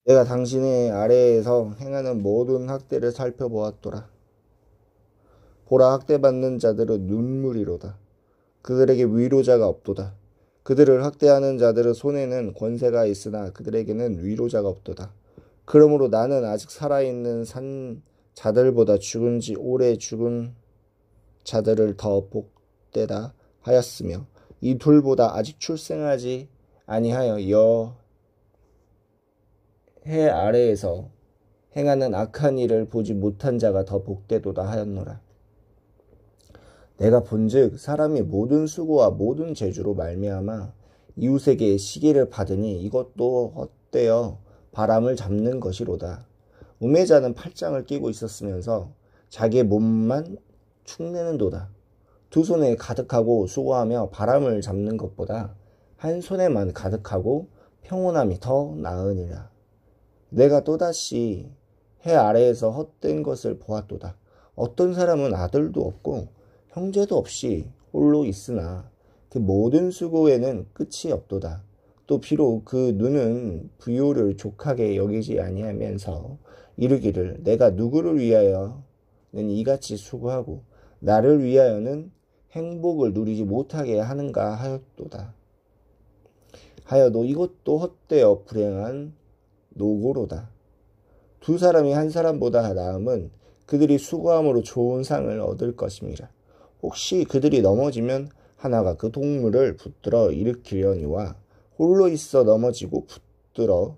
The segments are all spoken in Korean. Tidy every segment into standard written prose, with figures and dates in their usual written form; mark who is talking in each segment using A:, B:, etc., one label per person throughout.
A: 내가 당신의 아래에서 행하는 모든 학대를 살펴보았도다. 보라, 학대받는 자들은 눈물이로다. 그들에게 위로자가 없도다. 그들을 학대하는 자들의 손에는 권세가 있으나 그들에게는 위로자가 없도다. 그러므로 나는 아직 살아있는 산 자들보다 죽은 지 오래 죽은 자들을 더 복되다 하였으며 이 둘보다 아직 출생하지 아니하여 해 아래에서 행하는 악한 일을 보지 못한 자가 더 복되도다 하였노라. 내가 본즉 사람이 모든 수고와 모든 재주로 말미암아 이웃에게 시기를 받으니 이것도 헛되어 바람을 잡는 것이로다. 우매자는 팔짱을 끼고 있었으면서 자기의 몸만 축내는도다. 두 손에 가득하고 수고하며 바람을 잡는 것보다 한 손에만 가득하고 평온함이 더 나으니라. 내가 또다시 해 아래에서 헛된 것을 보았도다. 어떤 사람은 아들도 없고 형제도 없이 홀로 있으나 그 모든 수고에는 끝이 없도다. 또 비록 그 눈은 부요를 족하게 여기지 아니하면서 이르기를 내가 누구를 위하여는 이같이 수고하고 나를 위하여는 행복을 누리지 못하게 하는가 하였도다. 하여도 이것도 헛되어 불행한 노고로다. 두 사람이 한 사람보다 나음은 그들이 수고함으로 좋은 상을 얻을 것임이라. 혹시 그들이 넘어지면 하나가 그 동물을 붙들어 일으키려니와 홀로 있어 넘어지고 붙들어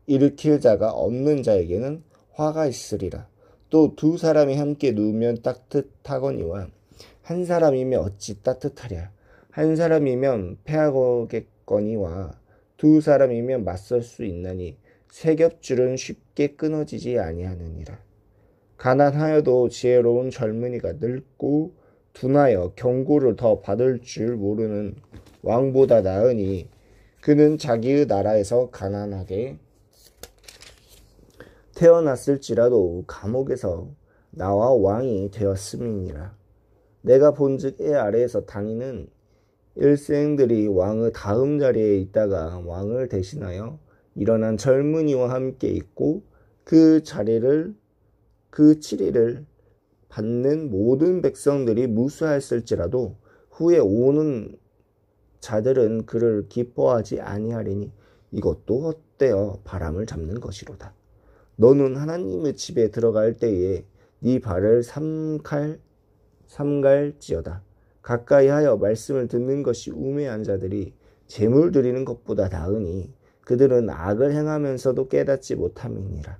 A: 일으킬 자가 없는 자에게는 화가 있으리라. 또 두 사람이 함께 누우면 따뜻하거니와 한 사람이면 어찌 따뜻하랴. 한 사람이면 패하겠거니와 두 사람이면 맞설 수 있나니 세 겹줄은 쉽게 끊어지지 아니하느니라. 가난하여도 지혜로운 젊은이가 늙고 둔하여 경고를 더 받을 줄 모르는 왕보다 나으니 그는 자기의 나라에서 가난하게 태어났을지라도 감옥에서 나와 왕이 되었음이니라. 내가 본즉 애 아래에서 다니는 일생들이 왕의 다음 자리에 있다가 왕을 대신하여 일어난 젊은이와 함께 있고 그 치리를 받는 모든 백성들이 무수하였을지라도 후에 오는 자들은 그를 기뻐하지 아니하리니 이것도 헛되어 바람을 잡는 것이로다. 너는 하나님의 집에 들어갈 때에 네 발을 삼갈지어다. 가까이 하여 말씀을 듣는 것이 우매한 자들이 재물 드리는 것보다 나으니 그들은 악을 행하면서도 깨닫지 못함이니라.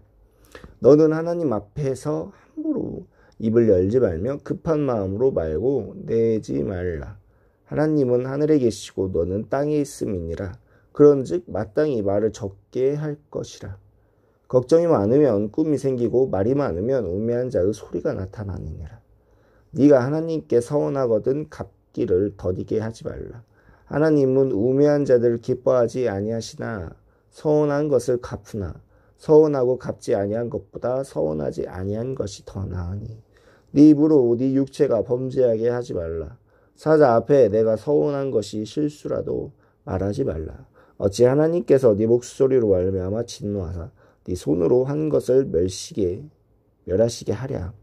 A: 너는 하나님 앞에서 함부로 입을 열지 말며 급한 마음으로 말고 내지 말라. 하나님은 하늘에 계시고 너는 땅에 있음이니라. 그런즉 마땅히 말을 적게 할 것이라. 걱정이 많으면 꿈이 생기고 말이 많으면 우매한 자의 소리가 나타나느니라. 네가 하나님께 서원하거든 갚기를 더디게 하지 말라. 하나님은 우매한 자들을 기뻐하지 아니하시나 서원한 것을 갚으나 서원하고 갚지 아니한 것보다 서원하지 아니한 것이 더 나으니 네 입으로 네 육체가 범죄하게 하지 말라. 사자 앞에 내가 서원한 것이 실수라도 말하지 말라. 어찌 하나님께서 네 목소리로 말미암아 진노하사 네 손으로 한 것을 멸하시게 하랴.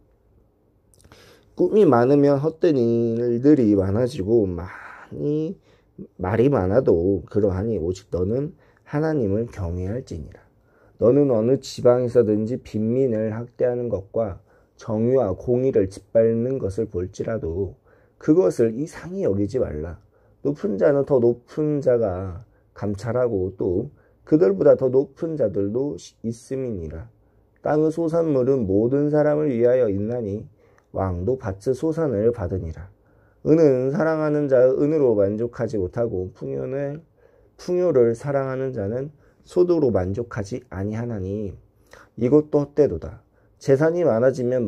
A: 꿈이 많으면 헛된 일들이 많아지고 말이 많아도 그러하니 오직 너는 하나님을 경외할지니라. 너는 어느 지방에서든지 빈민을 학대하는 것과 정의와 공의를 짓밟는 것을 볼지라도 그것을 이상히 여기지 말라. 높은 자는 더 높은 자가 감찰하고 또 그들보다 더 높은 자들도 있음이니라. 땅의 소산물은 모든 사람을 위하여 있나니 왕도 밭의 소산을 받으니라. 은은 사랑하는 자의 은으로 만족하지 못하고 풍요를 사랑하는 자는 소득으로 만족하지 아니하나니 이것도 헛되도다. 재산이 많아지면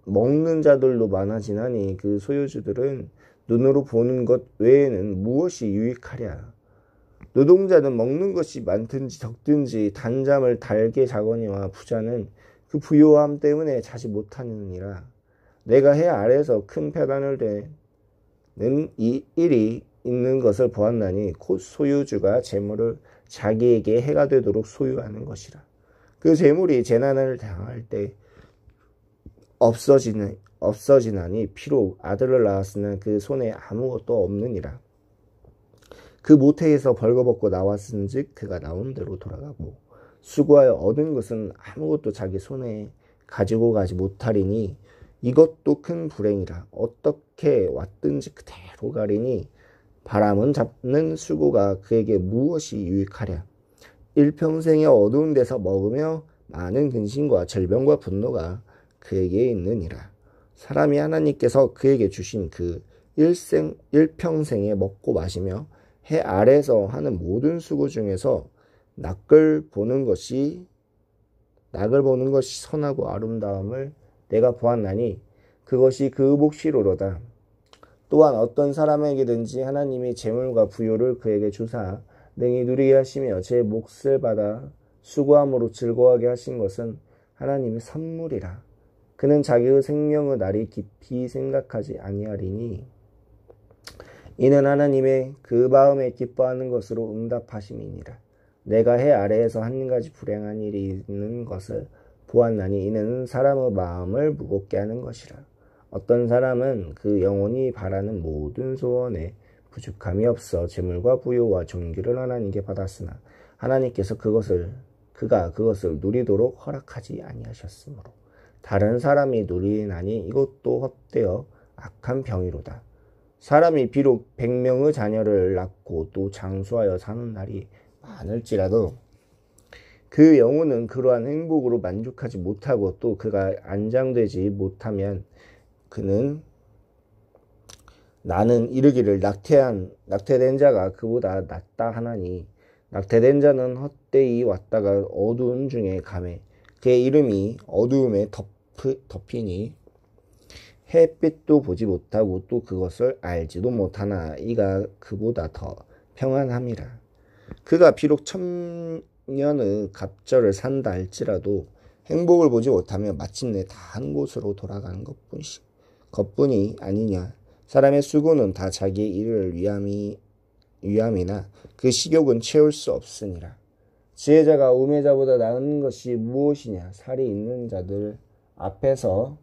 A: 먹는 자들도 많아지나니 그 소유주들은 눈으로 보는 것 외에는 무엇이 유익하랴. 노동자는 먹는 것이 많든지 적든지 단잠을 달게 자거니와 부자는 그 부요함 때문에 자지 못하느니라. 내가 해 아래에서 큰 폐단을 되는 이 일이 있는 것을 보았나니 곧 소유주가 재물을 자기에게 해가 되도록 소유하는 것이라. 그 재물이 재난을 당할 때 없어지나니 비록 아들을 낳았으나 그 손에 아무것도 없느니라. 그 모태에서 벌거벗고 나왔은즉 그가 나온 대로 돌아가고 수고하여 얻은 것은 아무것도 자기 손에 가지고 가지 못하리니 이것도 큰 불행이라. 어떻게 왔든지 그대로 가리니 바람은 잡는 수고가 그에게 무엇이 유익하랴. 일평생에 어두운 데서 먹으며 많은 근심과 절병과 분노가 그에게 있느니라. 사람이 하나님께서 그에게 주신 그 일평생에 먹고 마시며 해 아래에서 하는 모든 수고 중에서 낙을 보는 것이 선하고 아름다움을 내가 보았나니 그것이 그 몫이로로다. 또한 어떤 사람에게든지 하나님이 재물과 부요를 그에게 주사 능히 누리게 하시며 제 몫을 받아 수고함으로 즐거워하게 하신 것은 하나님의 선물이라. 그는 자기의 생명의 날이 깊이 생각하지 아니하리니 이는 하나님의 그 마음에 기뻐하는 것으로 응답하심이니라. 내가 해 아래에서 한 가지 불행한 일이 있는 것을 보았나니 이는 사람의 마음을 무겁게 하는 것이라. 어떤 사람은 그 영혼이 바라는 모든 소원에 부족함이 없어 재물과 부요와 존귀를 하나님께 받았으나 하나님께서 그가 그것을 누리도록 허락하지 아니하셨으므로 다른 사람이 누리나니 이것도 헛되어 악한 병이로다. 사람이 비록 100명의 자녀를 낳고 또 장수하여 사는 날이 많을지라도 그 영혼은 그러한 행복으로 만족하지 못하고 또 그가 안장되지 못하면 그는 나는 이르기를 낙태된 자가 그보다 낫다 하나니 낙태된 자는 헛되이 왔다가 어두운 중에 가매 그의 이름이 어두움에 덮이니 햇빛도 보지 못하고 또 그것을 알지도 못하나 이가 그보다 더 평안함이라. 그가 비록 1000년의 갑절을 산다 할지라도 행복을 보지 못하며 마침내 다 한 곳으로 돌아가는 것뿐이 아니냐. 사람의 수고는 다 자기의 일을 위함이나 그 식욕은 채울 수 없으니라. 지혜자가 우매자보다 나은 것이 무엇이냐. 살이 있는 자들 앞에서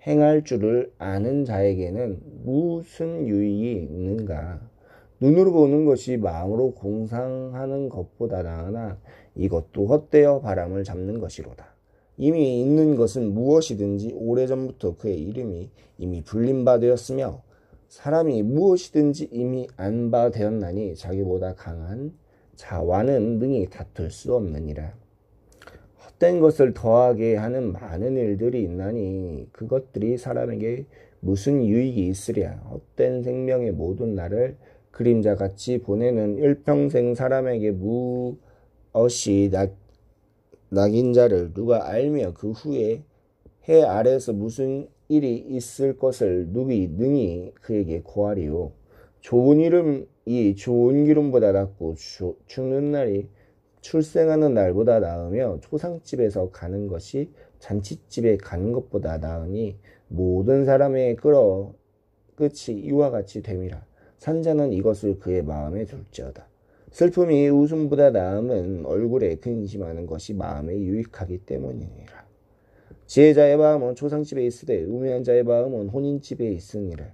A: 행할 줄을 아는 자에게는 무슨 유익이 있는가. 눈으로 보는 것이 마음으로 공상하는 것보다 나으나 이것도 헛되어 바람을 잡는 것이로다. 이미 있는 것은 무엇이든지 오래전부터 그의 이름이 이미 불린 바 되었으며 사람이 무엇이든지 이미 안 바 되었나니 자기보다 강한 자와는 능히 다툴 수 없느니라. 헛된 것을 더하게 하는 많은 일들이 있나니 그것들이 사람에게 무슨 유익이 있으랴. 헛된 생명의 모든 날을 그림자같이 보내는 일평생 사람에게 무엇이 낙인 자를 누가 알며 그 후에 해 아래에서 무슨 일이 있을 것을 누구이 능히 그에게 고하리요. 좋은 이름이 좋은 기름보다 낫고 죽는 날이 출생하는 날보다 나으며 초상집에서 가는 것이 잔치집에 가는 것보다 나으니 모든 사람의 끝이 이와 같이 됨이라. 산자는 이것을 그의 마음에 둘지어다. 슬픔이 웃음보다 나음은 얼굴에 근심하는 것이 마음에 유익하기 때문이니라. 지혜자의 마음은 초상집에 있으되 우매한 자의 마음은 혼인집에 있으니라.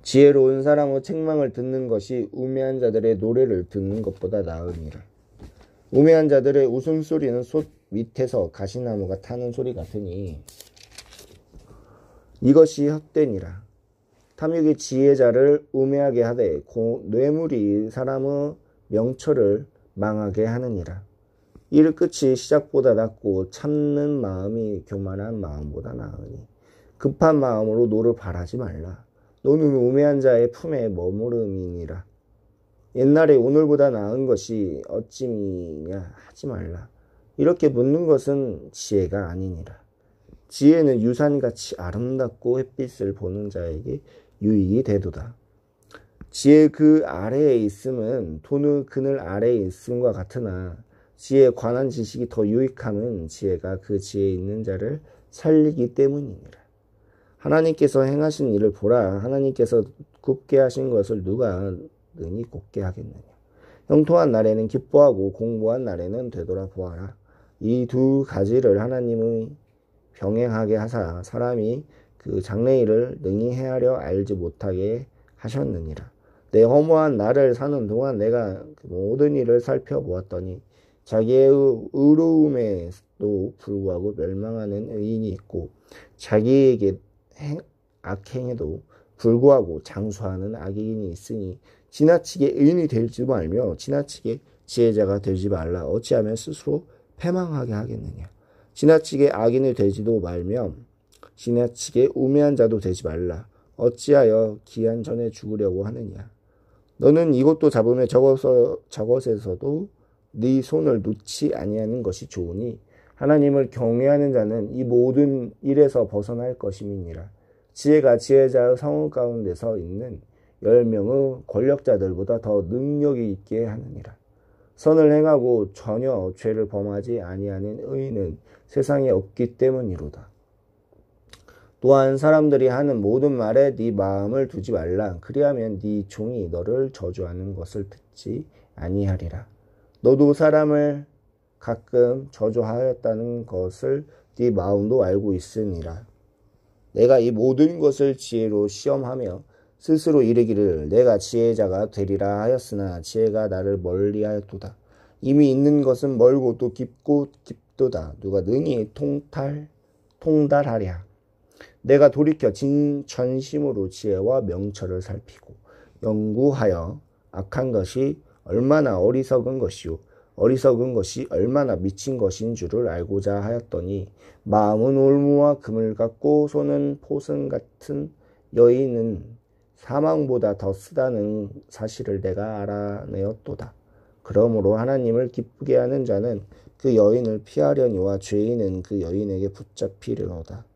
A: 지혜로운 사람의 책망을 듣는 것이 우매한 자들의 노래를 듣는 것보다 나으니라. 우매한 자들의 웃음소리는 솥 밑에서 가시나무가 타는 소리 같으니 이것이 헛되니라. 탐욕이 지혜자를 우매하게 하되 뇌물이 사람의 명철을 망하게 하느니라. 이를 끝이 시작보다 낮고 참는 마음이 교만한 마음보다 나으니 급한 마음으로 노를 바라지 말라. 노는 우매한 자의 품에 머무름이니라. 옛날에 오늘보다 나은 것이 어찌미냐 하지 말라. 이렇게 묻는 것은 지혜가 아니니라. 지혜는 유산같이 아름답고 햇빛을 보는 자에게 유익이 되도다. 지혜 그 아래에 있음은 돈의 그늘 아래에 있음과 같으나 지혜에 관한 지식이 더 유익함은 지혜가 그 지혜에 있는 자를 살리기 때문이니라. 하나님께서 행하신 일을 보라. 하나님께서 굽게 하신 것을 누가 능히 곱게 하겠느냐. 형통한 날에는 기뻐하고 공고한 날에는 되돌아보아라. 이 두 가지를 하나님의 병행하게 하사 사람이 그 장래일을 능히 헤아려 알지 못하게 하셨느니라. 내 허무한 날을 사는 동안 내가 그 모든 일을 살펴보았더니 자기의 의로움에도 불구하고 멸망하는 의인이 있고 자기에게 악행에도 불구하고 장수하는 악인이 있으니 지나치게 의인이 되지 말며 지나치게 지혜자가 되지 말라. 어찌하면 스스로 패망하게 하겠느냐. 지나치게 악인이 되지도 말며 지나치게 우매한 자도 되지 말라. 어찌하여 기한 전에 죽으려고 하느냐. 너는 이것도 잡으며 저것에서도 네 손을 놓지 아니하는 것이 좋으니 하나님을 경외하는 자는 이 모든 일에서 벗어날 것임이니라. 지혜가 지혜자의 성읍 가운데서 있는 10명의 권력자들보다 더 능력이 있게 하느니라. 선을 행하고 전혀 죄를 범하지 아니하는 의인은 세상에 없기 때문이로다. 또한 사람들이 하는 모든 말에 네 마음을 두지 말라. 그리하면 네 종이 너를 저주하는 것을 듣지 아니하리라. 너도 사람을 가끔 저주하였다는 것을 네 마음도 알고 있으니라. 내가 이 모든 것을 지혜로 시험하며 스스로 이르기를 내가 지혜자가 되리라 하였으나 지혜가 나를 멀리하였도다. 이미 있는 것은 멀고 또 깊고 깊도다. 누가 능히 통달하랴. 내가 돌이켜 진전심으로 지혜와 명철을 살피고 연구하여 악한 것이 얼마나 어리석은 것이요 어리석은 것이 얼마나 미친 것인 줄을 알고자 하였더니 마음은 올무와 금을 같고 손은 포승 같은 여인은 사망보다 더 쓰다는 사실을 내가 알아내었도다. 그러므로 하나님을 기쁘게 하는 자는 그 여인을 피하려니와 죄인은 그 여인에게 붙잡히려노다.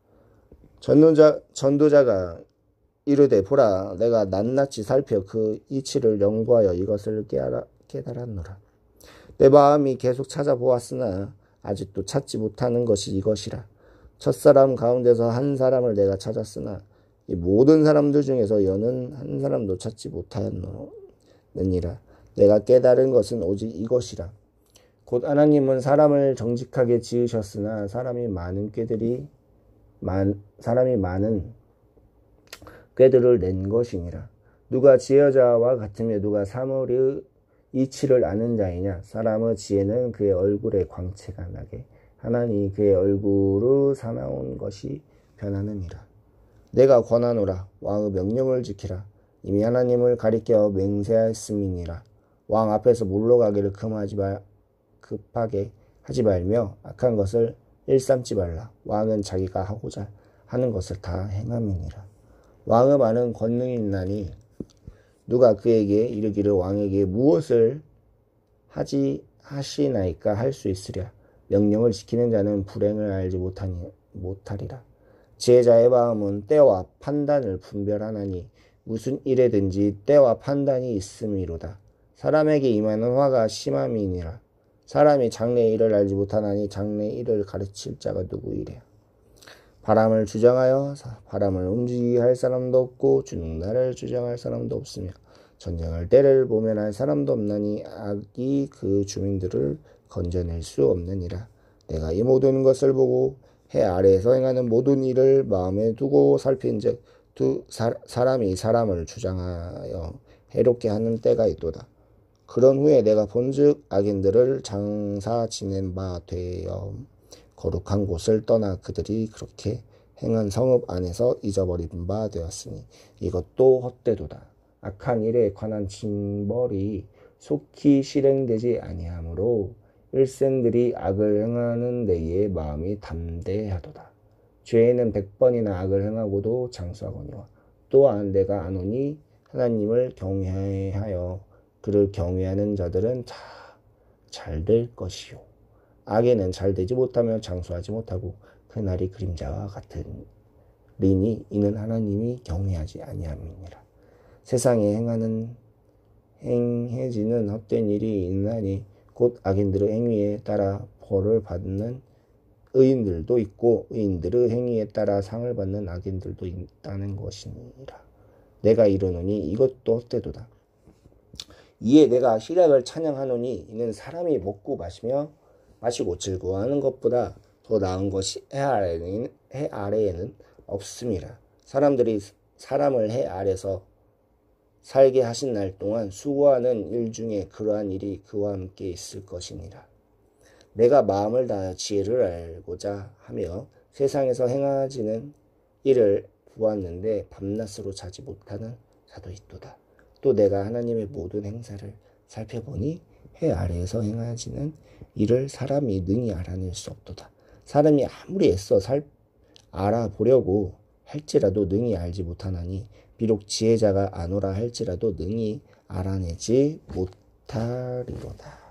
A: 전도자가 이르되 보라 내가 낱낱이 살펴 그 이치를 연구하여 이것을 깨달았노라. 내 마음이 계속 찾아보았으나 아직도 찾지 못하는 것이 이것이라. 첫사람 가운데서 한 사람을 내가 찾았으나 이 모든 사람들 중에서 여는 한 사람도 찾지 못하였느니라. 내가 깨달은 것은 오직 이것이라. 곧 하나님은 사람을 정직하게 지으셨으나 사람이 많은 꾀들을 낸 것이니라. 누가 지혜자와 같으며 누가 사물의 이치를 아는 자이냐. 사람의 지혜는 그의 얼굴에 광채가 나게 하나니 그의 얼굴의 사나운 것이 변하느니라. 내가 권하노라. 왕의 명령을 지키라. 이미 하나님을 가리켜 맹세하였음이니라. 왕 앞에서 물러가기를 급하게 하지 말며 악한 것을 일삼지 말라. 왕은 자기가 하고자 하는 것을 다 행함이니라. 왕의 많은 권능이 있나니 누가 그에게 이르기를 왕에게 무엇을 하시나이까 할 수 있으랴. 명령을 지키는 자는 불행을 알지 못하리라. 지혜자의 마음은 때와 판단을 분별하나니 무슨 일에든지 때와 판단이 있음이로다. 사람에게 임하는 화가 심함이니라. 사람이 장래의 일을 알지 못하나니 장래의 일을 가르칠 자가 누구이랴. 바람을 주장하여 바람을 움직이게 할 사람도 없고 주는 날을 주장할 사람도 없으며 전쟁할 때를 모면할 사람도 없나니 악이 그 주민들을 건져낼 수 없느니라. 내가 이 모든 것을 보고 해 아래에서 행하는 모든 일을 마음에 두고 살핀즉 사람이 사람을 주장하여 해롭게 하는 때가 있도다. 그런 후에 내가 본즉 악인들을 장사 지낸 바 되어 거룩한 곳을 떠나 그들이 그렇게 행한 성읍 안에서 잊어버린 바 되었으니 이것도 헛되도다. 악한 일에 관한 징벌이 속히 실행되지 아니하므로 일생들이 악을 행하는 데에 마음이 담대하도다. 죄인은 100번이나 악을 행하고도 장수하거니와 또한 내가 아노니 하나님을 경외하여 그를 경외하는 자들은 잘 될 것이요 악에는 잘 되지 못하며 장수하지 못하고 그날이 그림자와 같으리니 이는 하나님이 경외하지 아니함이니라. 세상에 행해지는 헛된 일이 있나니 곧 악인들의 행위에 따라 벌을 받는 의인들도 있고 의인들의 행위에 따라 상을 받는 악인들도 있다는 것이니라. 내가 이르노니 이것도 헛되도다. 이에 내가 희락을 찬양하노니 이는 사람이 먹고 마시고 즐거워하는 것보다 더 나은 것이 해 아래에는 없음이라. 사람들이 사람을 해 아래서 살게 하신 날 동안 수고하는 일 중에 그러한 일이 그와 함께 있을 것이니라. 내가 마음을 다하여 지혜를 알고자 하며 세상에서 행하지는 일을 보았는데 밤낮으로 자지 못하는 자도 있도다. 또 내가 하나님의 모든 행사를 살펴보니 해 아래에서 행하지는 이를 사람이 능히 알아낼 수 없도다. 사람이 아무리 애써 알아보려고 할지라도 능히 알지 못하나니 비록 지혜자가 아노라 할지라도 능히 알아내지 못하리로다.